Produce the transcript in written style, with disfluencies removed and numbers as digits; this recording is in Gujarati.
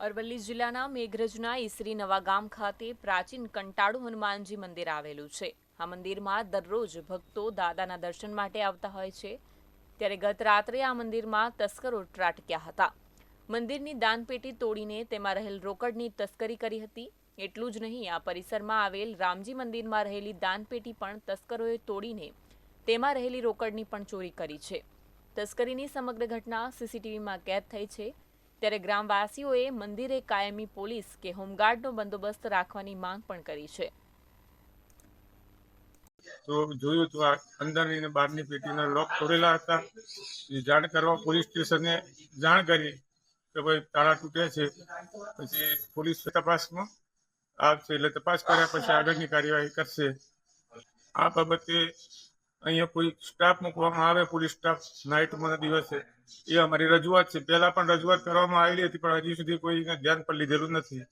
અરવલ્લી જિલ્લાના મેઘરજના ઈસરી નવા ગામ ખાતે પ્રાચીન કંટાળુ હનુમાનજી મંદિર આવેલું છે. આ મંદિરમાં દરરોજ ભક્તો દાદાના દર્શન માટે આવતા હોય છે. ત્યારે ગત રાત્રે આ મંદિરમાં તસ્કરો ત્રાટક્યા હતા. મંદિરની દાનપેટી તોડીને તેમાં રહેલ રોકડની તસ્કરી કરી હતી. એટલું જ નહીં, આ પરિસરમાં આવેલ રામજી મંદિરમાં રહેલી દાનપેટી પણ તસ્કરોએ તોડીને તેમાં રહેલી રોકડની પણ ચોરી કરી છે. તસ્કરીની સમગ્ર ઘટના સીસીટીવીમાં કેદ થઈ છે. ત્યારે ગ્રામવાસીઓએ મંદિરે કાયમી પોલીસ કે હોમગાર્ડનો બંદોબસ્ત રાખવાની માંગ પણ કરી છે. તો જોયું તો આ અંદરની ને બહારની પેટીના લોક તોડેલા હતા. એ જાણ કરવા પોલીસ સ્ટેશને જાણ કરી કે ભાઈ તાળા તૂટે છે. પછી પોલીસ તપાસમાં આવશે, એટલે તપાસ કર્યા પછી આગળની કાર્યવાહી કરશે. આ બાબતે અહીંયા કોઈ સ્ટાફ મૂકવામાં આવે, પોલીસ સ્ટાફ નાઇટમાં દિવસે, એ અમારી રજૂઆત છે. પહેલા પણ રજૂઆત કરવામાં આવેલી હતી, પણ હજી સુધી કોઈને ધ્યાન પર લીધેલું નથી.